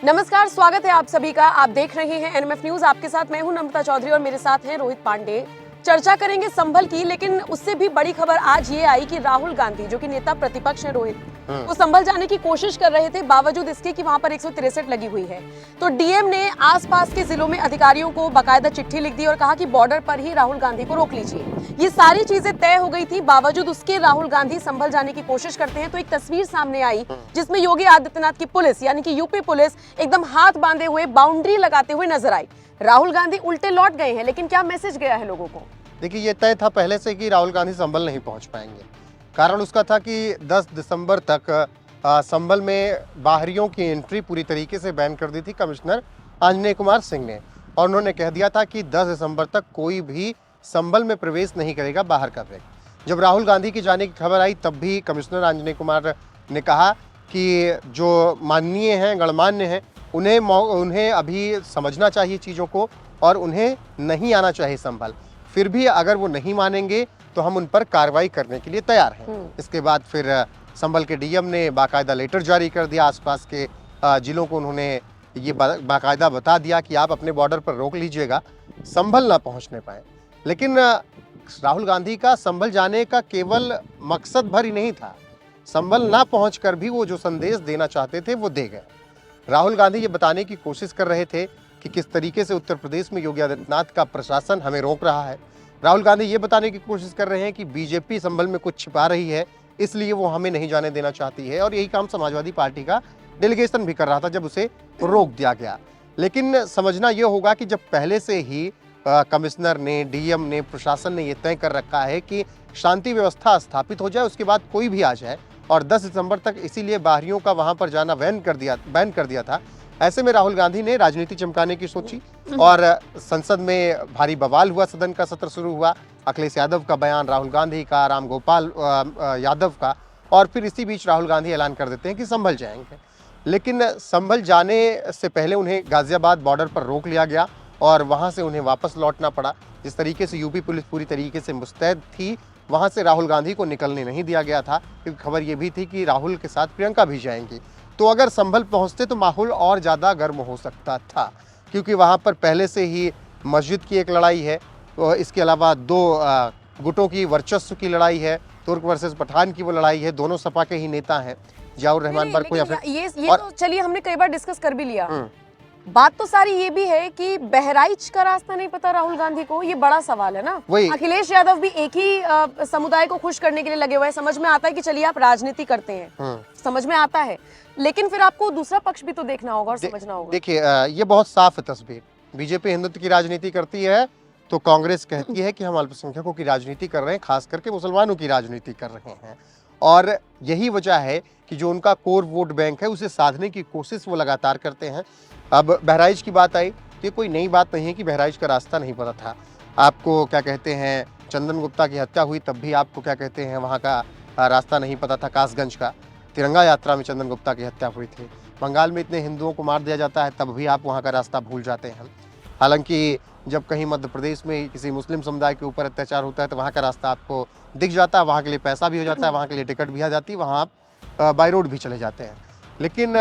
नमस्कार, स्वागत है आप सभी का। आप देख रहे हैं एनएमएफ न्यूज। आपके साथ मैं हूं नम्रता चौधरी और मेरे साथ हैं रोहित पांडे। चर्चा करेंगे संभल की, लेकिन उससे भी बड़ी खबर आज ये आई कि राहुल गांधी, जो कि नेता प्रतिपक्ष हैं रोहित, वो संभल जाने की कोशिश कर रहे थे, बावजूद इसके कि वहां पर 163 लगी हुई है। तो डीएम ने आसपास के जिलों में अधिकारियों को बाकायदा चिट्ठी लिख दी और कहा कि बॉर्डर पर ही राहुल गांधी को रोक लीजिए। ये सारी चीजें तय हो गई थी, बावजूद उसके राहुल गांधी संभल जाने की कोशिश करते हैं। तो एक तस्वीर सामने आई जिसमें योगी आदित्यनाथ की पुलिस, यानी कि यूपी पुलिस, एकदम हाथ बांधे हुए बाउंड्री लगाते हुए नजर आई। राहुल गांधी उल्टे लौट गए हैं, लेकिन क्या मैसेज गया है लोगों को? देखिए, ये तय था पहले से कि राहुल गांधी संभल नहीं पहुंच पाएंगे। कारण उसका था कि 10 दिसंबर तक संभल में बाहरियों की एंट्री पूरी तरीके से बैन कर दी थी कमिश्नर आंजनेय कुमार सिंह ने, और उन्होंने कह दिया था कि 10 दिसंबर तक कोई भी संभल में प्रवेश नहीं करेगा बाहर का व्यक्ति। जब राहुल गांधी की जाने की खबर आई, तब भी कमिश्नर आंजनेय कुमार ने कहा कि जो माननीय हैं, गणमान्य हैं, उन्हें अभी समझना चाहिए चीज़ों को और उन्हें नहीं आना चाहिए संभल। फिर भी अगर वो नहीं मानेंगे तो हम उन पर कार्रवाई करने के लिए तैयार हैं। इसके बाद फिर संभल के डीएम ने बाकायदा लेटर जारी कर दिया। आसपास के जिलों को उन्होंने ये बाकायदा बता दिया कि आप अपने बॉर्डर पर रोक लीजिएगा, संभल ना पहुंचने पाए। लेकिन राहुल गांधी का संभल जाने का केवल मकसद भर ही नहीं था, संभल ना पहुंचकर भी वो जो संदेश देना चाहते थे वो दे गए। राहुल गांधी ये बताने की कोशिश कर रहे थे कि किस तरीके से उत्तर प्रदेश में योगी आदित्यनाथ का प्रशासन हमें रोक रहा है। राहुल गांधी ये बताने की कोशिश कर रहे हैं कि बीजेपी संभल में कुछ छिपा रही है, इसलिए वो हमें नहीं जाने देना चाहती है, और यही काम समाजवादी पार्टी का डेलीगेशन भी कर रहा था जब उसे रोक दिया गया। लेकिन समझना ये होगा कि जब पहले से ही कमिश्नर ने, डीएम ने, प्रशासन ने ये तय कर रखा है कि शांति व्यवस्था स्थापित हो जाए, उसके बाद कोई भी आ जाए, और 10 दिसंबर तक इसीलिए बाहरियों का वहां पर जाना बैन कर दिया था। ऐसे में राहुल गांधी ने राजनीति चमकाने की सोची और संसद में भारी बवाल हुआ। सदन का सत्र शुरू हुआ, अखिलेश यादव का बयान, राहुल गांधी का, रामगोपाल यादव का, और फिर इसी बीच राहुल गांधी ऐलान कर देते हैं कि संभल जाएंगे। लेकिन संभल जाने से पहले उन्हें गाजियाबाद बॉर्डर पर रोक लिया गया और वहां से उन्हें वापस लौटना पड़ा। जिस तरीके से यूपी पुलिस पूरी तरीके से मुस्तैद थी, वहां से राहुल गांधी को निकलने नहीं दिया गया था, क्योंकि खबर ये भी थी कि राहुल के साथ प्रियंका भी जाएंगी। तो अगर संभल पहुंचते तो माहौल और ज़्यादा गर्म हो सकता था, क्योंकि वहां पर पहले से ही मस्जिद की एक लड़ाई है, तो इसके अलावा 2 गुटों की वर्चस्व की लड़ाई है, तुर्क वर्सेस पठान की वो लड़ाई है। दोनों सपा के ही नेता हैं, जियाउर रहमान बरको या फिर ये तो चलिए हमने कई बार डिस्कस कर भी लिया। बात तो सारी ये भी है कि बहराइच का रास्ता नहीं पता राहुल गांधी को, ये बड़ा सवाल है ना। अखिलेश यादव भी एक ही समुदाय को खुश करने के लिए लगे हुए हैं। समझ में आता है कि चलिए आप राजनीति करते हैं, समझ में आता है, लेकिन फिर आपको दूसरा पक्ष भी तो देखना होगा और समझना होगा। देखिए, ये बहुत साफ है तस्वीर। बीजेपी हिंदुत्व की राजनीति करती है तो कांग्रेस कहती है कि हम अल्पसंख्यकों की राजनीति कर रहे हैं, खास करके मुसलमानों की राजनीति कर रहे हैं। और यही वजह है कि जो उनका कोर वोट बैंक है, उसे साधने की कोशिश वो लगातार करते हैं। अब बहराइच की बात आई तो ये कोई नई बात नहीं है कि बहराइच का रास्ता नहीं पता था। आपको क्या कहते हैं, चंदन गुप्ता की हत्या हुई तब भी आपको क्या कहते हैं वहाँ का रास्ता नहीं पता था। कासगंज का तिरंगा यात्रा में चंदन गुप्ता की हत्या हुई थी। बंगाल में इतने हिंदुओं को मार दिया जाता है, तब भी आप वहाँ का रास्ता भूल जाते हैं। हालांकि जब कहीं मध्य प्रदेश में किसी मुस्लिम समुदाय के ऊपर अत्याचार होता है तो वहाँ का रास्ता आपको दिख जाता है, वहाँ के लिए पैसा भी हो जाता है, वहाँ के लिए टिकट भी आ जाती है, वहाँ आप बाई रोड भी चले जाते हैं। लेकिन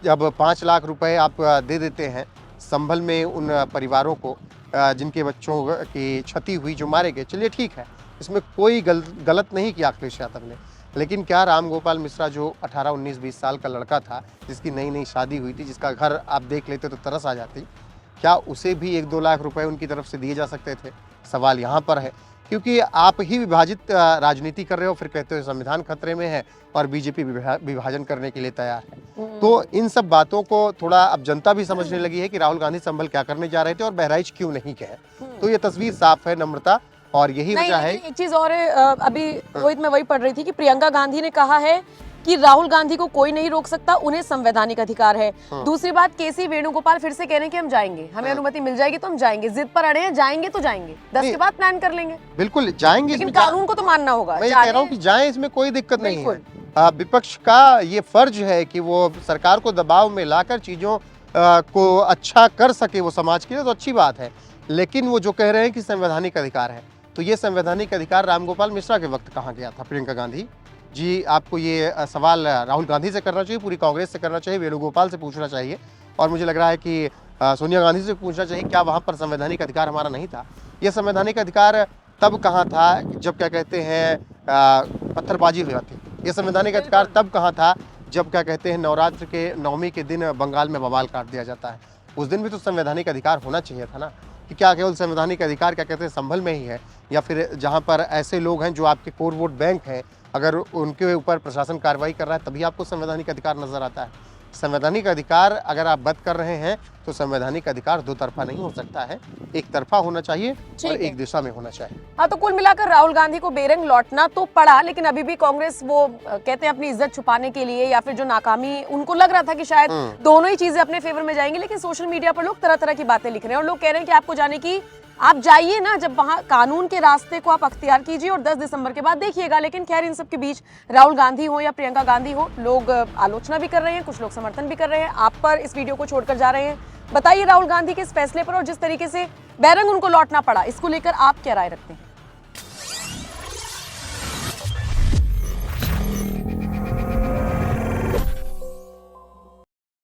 जब 5 लाख रुपए आप दे देते हैं संभल में उन परिवारों को जिनके बच्चों की क्षति हुई, जो मारे गए, चलिए ठीक है, इसमें कोई गलत नहीं किया अखिलेश यादव ने। लेकिन क्या रामगोपाल मिश्रा, जो 18, 19, 20 साल का लड़का था, जिसकी नई नई शादी हुई थी, जिसका घर आप देख लेते तो तरस आ जाती, क्या उसे भी 1-2 लाख रुपए उनकी तरफ से दिए जा सकते थे? सवाल यहाँ पर है, क्योंकि आप ही विभाजित राजनीति कर रहे हो, फिर कहते हो संविधान खतरे में है और बीजेपी विभाजन करने के लिए तैयार है। तो इन सब बातों को थोड़ा अब जनता भी समझने लगी है कि राहुल गांधी संभल क्या करने जा रहे थे और बहराइच क्यों नहीं गए। तो ये तस्वीर साफ है नम्रता, और यही वजह है। एक चीज और है, अभी रोहित में वही पढ़ रही थी कि प्रियंका गांधी ने कहा है कि राहुल गांधी को कोई नहीं रोक सकता, उन्हें संवैधानिक अधिकार है। दूसरी बात, केसी वेणुगोपाल फिर से कह रहे हैं कि हम जाएंगे, हमें अनुमति मिल जाएगी तो हम जाएंगे। जिद पर अड़े हैं, जाएंगे तो जाएंगे, 10 के बाद प्लान कर लेंगे। बिल्कुल जाएंगे, लेकिन कानून को तो मानना होगा। मैं कह रहा हूँ कि जाएं, इसमें कोई दिक्कत नहीं है। विपक्ष का ये फर्ज है कि वो सरकार को दबाव में लाकर चीजों को अच्छा कर सके वो समाज के लिए, तो अच्छी बात है। लेकिन वो जो कह रहे हैं कि संवैधानिक अधिकार है, तो ये संवैधानिक अधिकार रामगोपाल मिश्रा के वक्त कहाँ गया था? प्रियंका गांधी जी, आपको ये सवाल राहुल गांधी से करना चाहिए, पूरी कांग्रेस से करना चाहिए, वेणुगोपाल से पूछना चाहिए। और मुझे लग रहा है कि सोनिया गांधी से पूछना चाहिए क्या वहाँ पर संवैधानिक अधिकार हमारा नहीं था। ये संवैधानिक अधिकार तब कहाँ था जब क्या कहते हैं पत्थरबाजी हुई थी। ये संवैधानिक अधिकार तब कहाँ था जब क्या कहते हैं नवरात्र के नवमी के दिन बंगाल में बवाल काट दिया जाता है। उस दिन भी तो संवैधानिक अधिकार होना चाहिए था ना, कि क्या केवल संवैधानिक अधिकार क्या कहते हैं संभल में ही है, या फिर जहाँ पर ऐसे लोग हैं जो आपके कोर वोट बैंक हैं, अगर उनके ऊपर प्रशासन कार्रवाई कर रहा है तभी आपको संवैधानिक अधिकार नजर आता है। संवैधानिक अधिकार अगर आप बात कर रहे हैं तो संवैधानिक अधिकार दो तरफा नहीं हो सकता है, एक तरफा होना चाहिए और एक दिशा में होना चाहिए। हाँ, तो कुल मिलाकर राहुल गांधी को बेरंग लौटना तो पड़ा, लेकिन अभी भी कांग्रेस वो कहते हैं अपनी इज्जत छुपाने के लिए, या फिर जो नाकामी उनको लग रहा था कि शायद दोनों ही चीजें अपने फेवर में जाएंगी, लेकिन सोशल मीडिया पर लोग तरह तरह की बातें लिख रहे हैं और लोग कह रहे हैं कि आपको जाने की, आप जाइए ना, जब वहां कानून के रास्ते को आप अख्तियार कीजिए और 10 दिसंबर के बाद देखिएगा। लेकिन खैर, इन सब के बीच राहुल गांधी हो या प्रियंका गांधी हो, लोग आलोचना भी कर रहे हैं, कुछ लोग समर्थन भी कर रहे हैं। आप पर इस वीडियो को छोड़कर जा रहे हैं, बताइए राहुल गांधी के इस फैसले पर और जिस तरीके से बैरंग उनको लौटना पड़ा, इसको लेकर आप क्या राय रखते हैं?